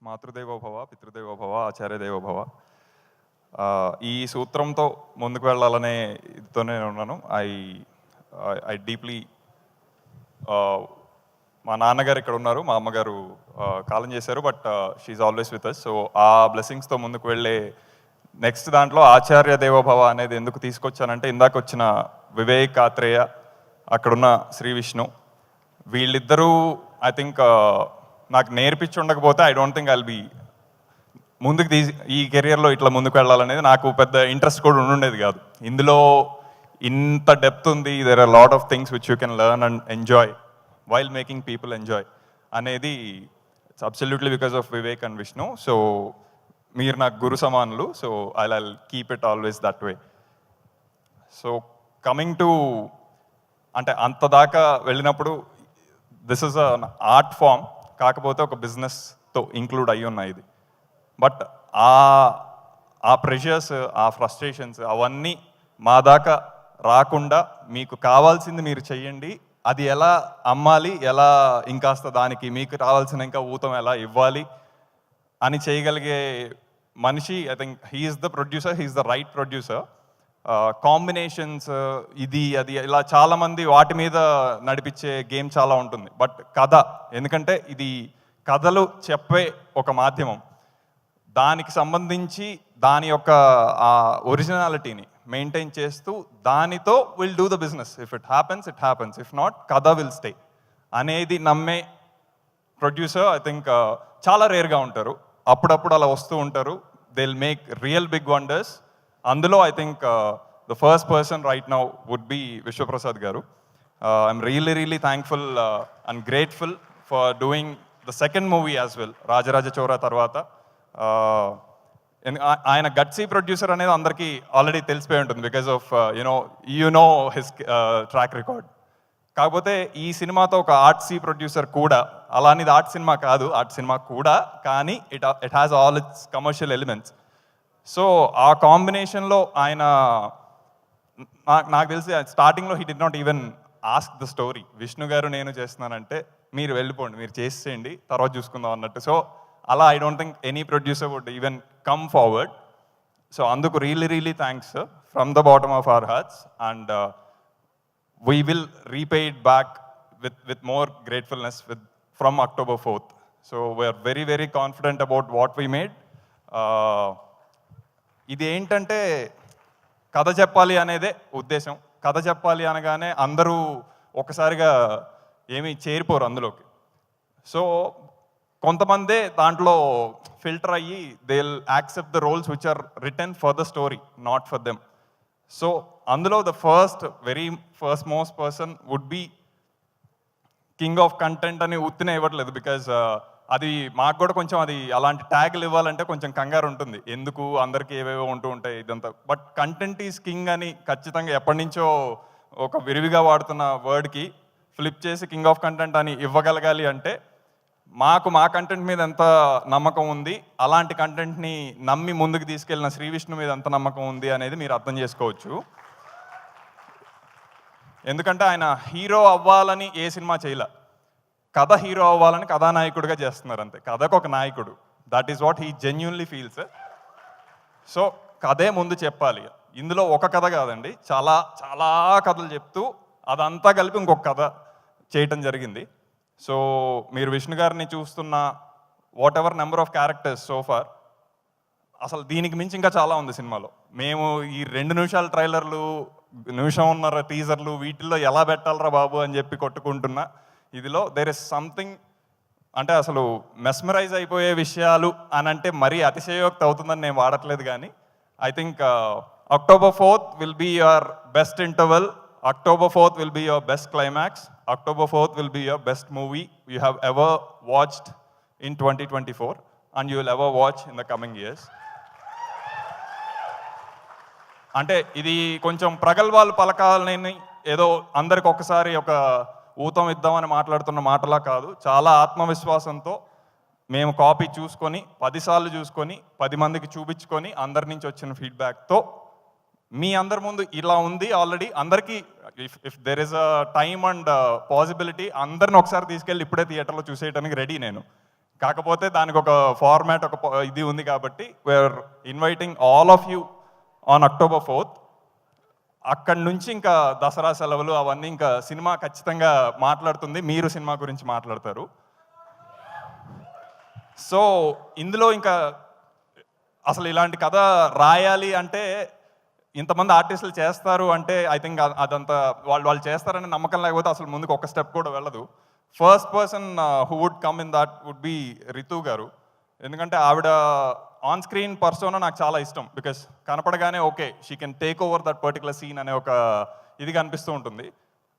మాతృదేవో భవ, పితృదేవో భవ, ఆచార్యదేవో భవ. ఈ సూత్రంతో ముందుకు వెళ్ళాలనే ఇదితోనే ఉన్నాను. ఐ డీప్లీ మా నాన్నగారు ఇక్కడ ఉన్నారు, మా అమ్మగారు కాలం చేశారు, but she's always with us. So ఆ బ్లెస్సింగ్స్తో ముందుకు వెళ్ళే నెక్స్ట్ దాంట్లో ఆచార్య దేవోభవ అనేది ఎందుకు తీసుకొచ్చానంటే, ఇందాక వచ్చిన వివేక్ ఆత్రేయ, అక్కడున్న శ్రీ విష్ణు, వీళ్ళిద్దరూ ఐ థింక్ నాకు నేర్పించి ఉండకపోతే I don't think I'll be ముందుకు ఈ కెరియర్లో ఇట్లా ముందుకు వెళ్ళాలనేది నాకు పెద్ద ఇంట్రెస్ట్ కూడా ఉండుండేది కాదు. ఇందులో ఇంత డెప్త్ ఉంది, there are lot of things which you can learn and enjoy while making people enjoy అనేది it's absolutely because of Vivek and Vishnu. So మీరు నాకు గురు సమానులు. So I keep it always that way. So coming to అంటే అంత దాకా వెళ్ళినప్పుడు this is an art form, కాకపోతే ఒక బిజినెస్తో ఇంక్లూడ్ అయ్యి ఉన్నాయి ఇది. బట్ ఆ ప్రెషర్స్, ఆ ఫ్రస్ట్రేషన్స్ అవన్నీ మా దాకా రాకుండా మీకు కావాల్సింది మీరు చెయ్యండి, అది ఎలా అమ్మాలి, ఎలా ఇంకాస్త దానికి మీకు రావాల్సిన ఇంకా ఊతం ఎలా ఇవ్వాలి అని చేయగలిగే మనిషి I think he's the producer, he's the right producer. Combinations ఇది అది ఇలా చాలామంది వాటి మీద నడిపించే గేమ్ చాలా ఉంటుంది. బట్ కథ, ఎందుకంటే ఇది కథలు చెప్పే ఒక మాధ్యమం, దానికి సంబంధించి దాని యొక్క ఆ ఒరిజినాలిటీని మెయింటైన్ చేస్తూ దానితో will do the business. If it happens it happens, if not కథ విల్ స్టే అనేది నమ్మే ప్రొడ్యూసర్ ఐ థింక్ చాలా రేర్గా ఉంటారు. అప్పుడప్పుడు అలా వస్తూ ఉంటారు. They will make real big wonders. అందులో I think the first person right now would be Vishwaprasad garu. I'm really thankful and grateful for doing the second movie as well, Rajaraja Chora తర్వాత. ఆయన గట్సీ ప్రొడ్యూసర్ అనేది అందరికీ ఆల్రెడీ తెలిసిపోయి ఉంటుంది because of you know his track record. కాకపోతే ఈ సినిమాతో ఒక ఆర్ట్సీ ప్రొడ్యూసర్ కూడా, అలా అనేది ఆర్ట్ సినిమా కాదు, ఆర్ట్ సినిమా కూడా, కానీ it has all it's commercial elements. So ఆ కాంబినేషన్లో ఆయన నాకు తెలిసి స్టార్టింగ్లో he did not even ask the story. Vishnu గారు నేను చేస్తున్నానంటే మీరు వెళ్ళిపోండి, మీరు చేసేయండి, తర్వాత చూసుకుందాం అన్నట్టు. సో అలా I don't think any producer would even come forward. So అందుకు really thanks from the bottom of our hearts. And we will repay it back with more gratefulness from October 4th. So we are very confident about what we made. ఇది ఏంటంటే కథ చెప్పాలి అనేదే ఉద్దేశం. కథ చెప్పాలి అనగానే అందరూ ఒకసారిగా ఏమీ చేరిపోరు అందులోకి. సో కొంతమందే దాంట్లో ఫిల్టర్ అయ్యి they will accept the roles which are written for the story, not for them. So అందులో the very first most person would be king of content అని ఉత్తినే ఇవ్వట్లేదు. బికాజ్ అది మాకు కూడా కొంచెం అది అలాంటి ట్యాగ్లు ఇవ్వాలంటే కొంచెం కంగారు ఉంటుంది, ఎందుకు అందరికీ ఏవేవో ఉంటూ ఉంటాయి ఇదంతా. బట్ కంటెంట్ ఈజ్ కింగ్ అని ఖచ్చితంగా ఎప్పటి నుంచో ఒక విరివిగా వాడుతున్న వర్డ్కి ఫ్లిప్ చేసి కింగ్ ఆఫ్ కంటెంట్ అని ఇవ్వగలగాలి అంటే మాకు మా కంటెంట్ మీద ఎంత నమ్మకం ఉంది, అలాంటి కంటెంట్ని నమ్మి ముందుకు తీసుకెళ్ళిన శ్రీ విష్ణు మీద ఎంత నమ్మకం ఉంది అనేది మీరు అర్థం చేసుకోవచ్చు. ఎందుకంటే ఆయన హీరో అవ్వాలని ఏ సినిమా చేయలే, కథ హీరో అవ్వాలని కథానాయకుడిగా చేస్తున్నారు అంతే. కథకు ఒక నాయకుడు, that is what he genuinely feels. So కథే ముందు చెప్పాలి. ఇందులో ఒక కథ కాదండి, చాలా చాలా కథలు చెప్తూ అదంతా కలిపి ఇంకొక కథ చేయటం జరిగింది. సో మీరు విష్ణు గారిని చూస్తున్న what ever number of characters so far, అసలు దీనికి మించి ఇంకా చాలా ఉంది సినిమాలో. మేము ఈ 2 నిమిషాల ట్రైలర్లు, నిమిషంన్నర టీజర్లు, వీటిల్లో ఎలా పెట్టాలరా బాబు అని చెప్పి కొట్టుకుంటున్నా. ఇదిలో దేర్ ఇస్ సంథింగ్, అంటే అసలు మెస్మరైజ్ అయిపోయే విషయాలు అని అంటే మరీ అతిశయోక్తి అవుతుందని నేను వాడట్లేదు. కానీ I think October 4th will be your best interval. October 4th will be your best climax. October 4th will be your best movie you have ever watched in 2024 and you will ever watch in the coming years. అంటే ఇది కొంచెం ప్రగల్భాలు పలకాలని ఏదో అందరికి ఒకసారి ఒక ఊతం ఇద్దామని మాట్లాడుతున్న మాటలా కాదు. చాలా ఆత్మవిశ్వాసంతో మేము కాపీ చూసుకొని 10 సార్లు చూసుకొని 10 మందికి చూపించుకొని అందరి నుంచి వచ్చిన ఫీడ్బ్యాక్తో మీ అందరి ముందు ఇలా ఉంది ఆల్రెడీ. అందరికీ if there is a time and possibility అందరిని ఒకసారి తీసుకెళ్ళి ఇప్పుడే థియేటర్లో చూసేయడానికి రెడీ నేను. కాకపోతే దానికి ఒక ఫార్మాట్ ఇది ఉంది కాబట్టి we are inviting all of you on October 4th. అక్కడి నుంచి ఇంకా దసరా సెలవులు అవన్నీ ఇంకా సినిమా ఖచ్చితంగా మాట్లాడుతుంది, మీరు సినిమా గురించి మాట్లాడతారు. సో ఇందులో ఇంకా అసలు ఇలాంటి కథ రాయాలి అంటే ఇంతమంది ఆర్టిస్టులు చేస్తారు అంటే ఐ థింక్ అదంతా వాళ్ళు చేస్తారనే నమ్మకం లేకపోతే అసలు ముందుకు ఒక స్టెప్ కూడా వెళ్ళదు. First person who would come in that would be Ritu garu. ఎందుకంటే ఆవిడ ఆన్ స్క్రీన్ పర్సోనా నాకు చాలా ఇష్టం. బికాస్ కనపడగానే okay she can take over that particular scene అనే ఒక ఇది కనిపిస్తూ ఉంటుంది.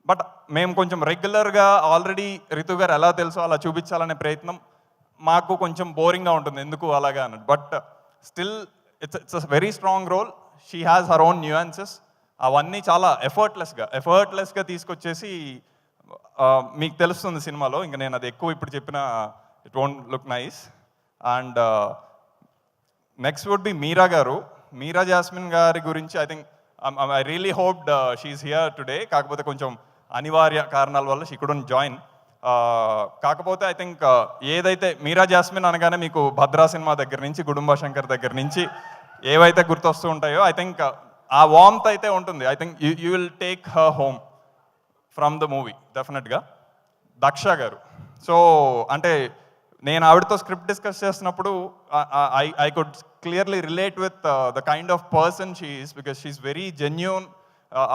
బట్ మేము కొంచెం రెగ్యులర్గా ఆల్రెడీ రితు గారు ఎలా తెలుసో అలా చూపించాలనే ప్రయత్నం మాకు కొంచెం బోరింగ్గా ఉంటుంది, ఎందుకు అలాగా అన్నట్టు. But still it's a very strong role. She has her own nuances. అవన్నీ చాలా ఎఫర్ట్లెస్గా తీసుకొచ్చేసి మీకు తెలుస్తుంది సినిమాలో. ఇంకా నేను అది ఎక్కువ ఇప్పుడు చెప్పిన it won't look nice. And next would be Meera garu. Meera Jasmine గారి గురించి I think I really hoped she is here today. కాకపోతే కొంచెం అనివార్య కారణాల వల్ల షీ కుడెంట్ జాయిన్. కాకపోతే ఐ థింక్ ఏదైతే మీరా జాస్మిన్ అనగానే మీకు భద్రా సినిమా దగ్గర నుంచి, గుడుంబ శంకర్ దగ్గర నుంచి ఏవైతే గుర్తొస్తూ ఉంటాయో ఐ థింక్ ఆ వార్మ్త్ అయితే ఉంటుంది. I think you will take her home from the movie డెఫినెట్గా. దక్ష గారు. సో అంటే నేను ఆవిడతో స్క్రిప్ట్ డిస్కస్ చేసినప్పుడు I could clearly relate with the kind of person she is, because she is very genuine.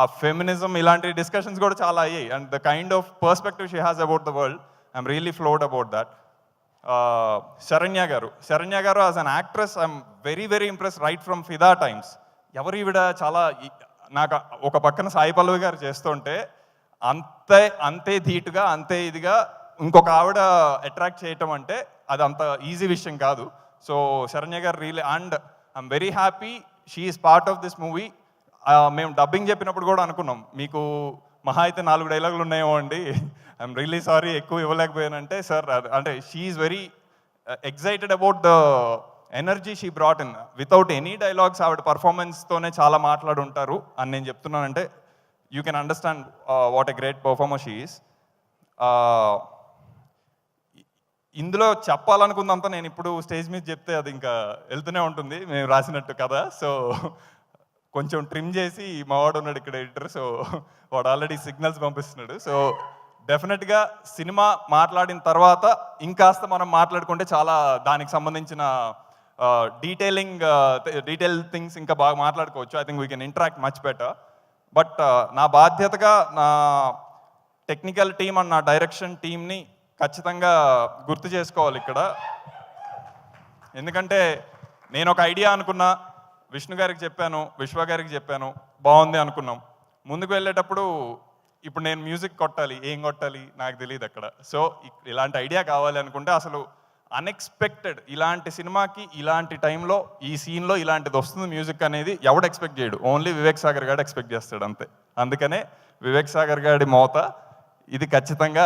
ఆ feminism ఇలాంటి discussions కూడా చాలా అయ్యాయి. And the kind of perspective she has about the world, I'm really floored about that. Saranya garu as an actress I'm very impress right from ఫిదా times. ఎవరు ఈవిడ చాలా నాకు ఒక పక్కన సాయి పల్లవి గారు చేస్తుంటే అంతే ధీటుగా అంతే ఇదిగా ఇంకొక ఆవిడ అట్రాక్ట్ చేయటం అంటే అది అంత ఈజీ విషయం కాదు. సో శరణ్య గారు really, and I'm very happy she is part of this movie. మేము డబ్బింగ్ చెప్పినప్పుడు కూడా అనుకున్నాం మీకు మహా అయితే 4 డైలాగులు ఉన్నాయేమో అండి, ఐఎమ్ రియలీ సారీ ఎక్కువ ఇవ్వలేకపోయానంటే సార్ అంటే she is very excited about the energy she brought in. Without any dialogues ఆవిడ పర్ఫార్మెన్స్తోనే చాలా మాట్లాడుంటారు అని నేను చెప్తున్నానంటే you can understand what a great performer she is. ఇందులో చెప్పాలనుకుందంతా నేను ఇప్పుడు స్టేజ్ మీద చెప్తే అది ఇంకా వెళ్తూనే ఉంటుంది మేము రాసినట్టు కదా. సో కొంచెం ట్రిమ్ చేసి మా వాడు ఉన్నాడు ఇక్కడ ఎడిటర్, సో వాడు ఆల్రెడీ సిగ్నల్స్ పంపిస్తున్నాడు. సో డెఫినెట్గా సినిమా మాట్లాడిన తర్వాత ఇంకాస్త మనం మాట్లాడుకుంటే చాలా దానికి సంబంధించిన డీటెయిల్ థింగ్స్ ఇంకా బాగా మాట్లాడుకోవచ్చు. I think we can interact much better. But నా బాధ్యతగా నా టెక్నికల్ టీమ్ అండ్ నా డైరెక్షన్ టీమ్ని ఖచ్చితంగా గుర్తు చేసుకోవాలి ఇక్కడ. ఎందుకంటే నేను ఒక ఐడియా అనుకున్నా, విష్ణు గారికి చెప్పాను, విశ్వ గారికి చెప్పాను, బాగుంది అనుకున్నాం. ముందుకు వెళ్ళేటప్పుడు ఇప్పుడు నేను మ్యూజిక్ కొట్టాలి, ఏం కొట్టాలి నాకు తెలియదు అక్కడ. సో ఇలాంటి ఐడియా కావాలి అనుకుంటే అసలు అన్ఎక్స్పెక్టెడ్ ఇలాంటి సినిమాకి ఇలాంటి టైంలో ఈ సీన్లో ఇలాంటిది వస్తుంది మ్యూజిక్ అనేది ఎవడు ఎక్స్పెక్ట్ చేయడు, ఓన్లీ వివేక్ సాగర్ గారు ఎక్స్పెక్ట్ చేస్తాడు అంతే. అందుకనే వివేక్ సాగర్ గారి మోత ఇది ఖచ్చితంగా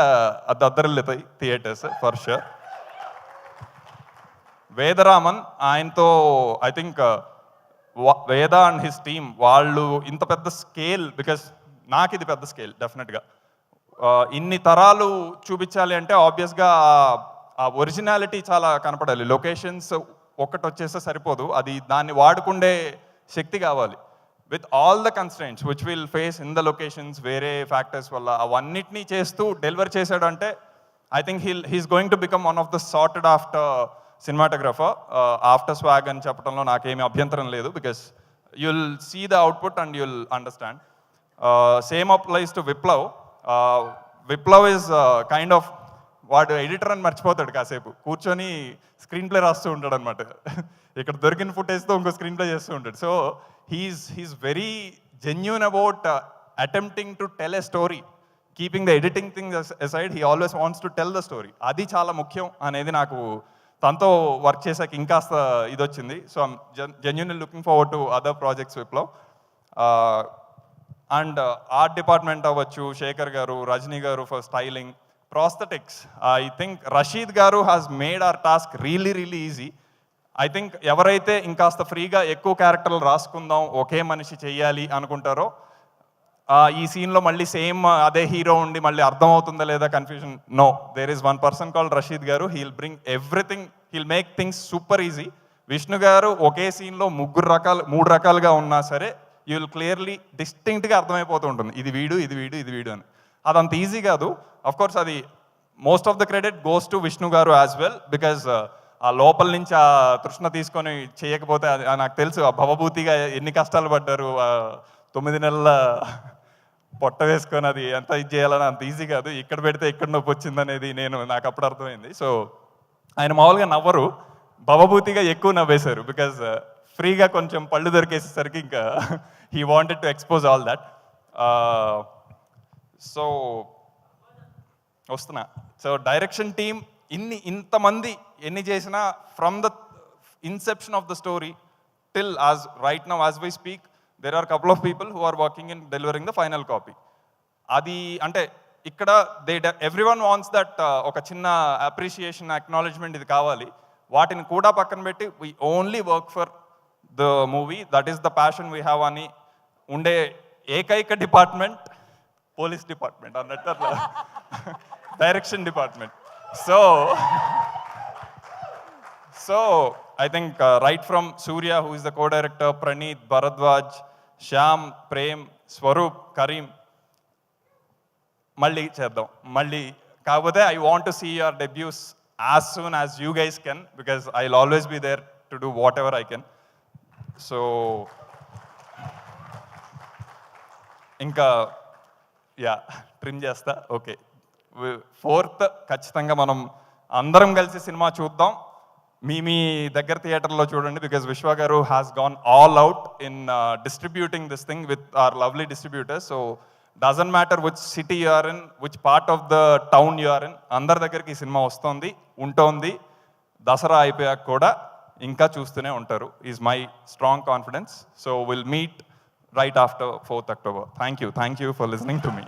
దద్దరిల్లుతాయి థియేటర్స్ ఫర్ షూర్. వేదరామన్, ఆయనతో ఐ థింక్ వేద అండ్ హిస్ టీమ్ వాళ్ళు ఇంత పెద్ద స్కేల్, బికాస్ నాకు ఇది పెద్ద స్కేల్ డెఫినెట్గా. ఇన్ని తరాలు చూపించాలి అంటే ఆబ్వియస్గా ఆ ఒరిజినాలిటీ చాలా కనపడాలి. లొకేషన్స్ ఒక్కటి వచ్చేస్తే సరిపోదు, అది దాన్ని వాడుకుండే శక్తి కావాలి. With all the constraints which will face in the locations, వేరే ఫ్యాక్టర్స్ వల్ల అవన్నిటినీ చేస్తూ డెలివర్ చేశాడు అంటే I think he's going to become one of the sought after cinematographer. After Swag అని చెప్పడంలో నాకేమీ అభ్యంతరం లేదు, because you'll see the output and you'll understand. Same applies to Viplav. Viplav is kind of, వాడు ఎడిటర్ అని మర్చిపోతాడు, కాసేపు కూర్చొని స్క్రీన్ ప్లే రాస్తూ ఉంటాడు అనమాట. ఇక్కడ దొరికిన ఫుటేజ్తో ఇంకో స్క్రీన్ ప్లే చేస్తూ ఉంటాడు. So he's very genuine about attempting to tell a story, keeping the editing thing aside, he always wants to tell the story. అది చాలా ముఖ్యం అనేది నాకు తనతో వర్క్ చేశాక ఇంకాస్త ఇది వచ్చింది. So I'm genuinely looking forward to other projects Viplav. And art department అవ్వచ్చు, Shekhar garu, Rajini garu for styling, prosthetics. I think Rasheed garu has made our task really easy. I think ఎవరైతే ఇంకాస్త ఫ్రీగా ఎక్కువ క్యారెక్టర్లు రాసుకుందాం, ఒకే మనిషి చెయ్యాలి అనుకుంటారో ఈ సీన్లో మళ్ళీ సేమ్ అదే హీరో ఉండి మళ్ళీ అర్థం అవుతుందా లేదా confusion. No, there is one person called Rasheed garu. He'll bring everything, he'll make things super easy. Vishnu garu ఒకే సీన్లో మూడు రకాలుగా ఉన్నా సరే యూ విల్ క్లియర్లీ డిస్టింక్ట్గా అర్థమైపోతూ ఉంటుంది, ఇది వీడు ఇది వీడు ఇది వీడు అని. అదంత ఈజీ కాదు. అఫ్ కోర్స్ అది most of the credit goes to Vishnu గారు యాజ్ వెల్, బికాజ్ ఆ లోపల నుంచి ఆ తృష్ణ తీసుకొని చేయకపోతే నాకు తెలుసు ఆ భవభూతిగా ఎన్ని కష్టాలు పడ్డారు. 9 నెలల పొట్ట వేసుకొని అది ఎంత ఇది చేయాలని అంత ఈజీ కాదు. ఇక్కడ పెడితే ఎక్కడ నొప్పి వచ్చిందనేది నాకు అప్పుడు అర్థమైంది. సో ఆయన మామూలుగా నవ్వరు, భవభూతిగా ఎక్కువ నవ్వేశారు. బికాజ్ ఫ్రీగా కొంచెం పళ్ళు దొరికేసేసరికి ఇంకా he wanted to expose all that. So వస్తున్నా. సో డైరెక్షన్ టీమ్ ఇంతమంది ఎన్ని చేసినా from the inception of the story till as right now as we speak there are a couple of people who are working in delivering the final copy. అది అంటే ఇక్కడ everyone wants that ఒక చిన్న appreciation acknowledgement ఇది కావాలి. వాటిని కూడా పక్కన పెట్టి we only work for the movie, that is the passion we have అని ఉండే ఏకైక డిపార్ట్మెంట్ పోలీస్ డిపార్ట్మెంట్ అన్నట్టు అట్లా direction department. So I think right from Surya, who is the co-director, Praneeth, Bharadwaj, Shyam, Prem, Swaroop, Kareem, Malli cheddam. Malli kaapothe I want to see your debuts as soon as you guys can, because I'll always be there to do whatever I can. So inka trim chesta. Okay, 4th ఖచ్చితంగా మనం అందరం కలిసి cinema చూద్దాం. మీ దగ్గర థియేటర్లో చూడండి, because Vishwa garu has gone all out in distributing this thing with our lovely distributors. So doesn't matter which city you are in, which part of the town you are in, అందరి దగ్గరికి ఈ సినిమా ఉంటుంది. దసరా అయిపోయాక కూడా ఇంకా చూస్తూనే ఉంటారు is my strong confidence. So will meet right after 4th October. Thank you for listening to me.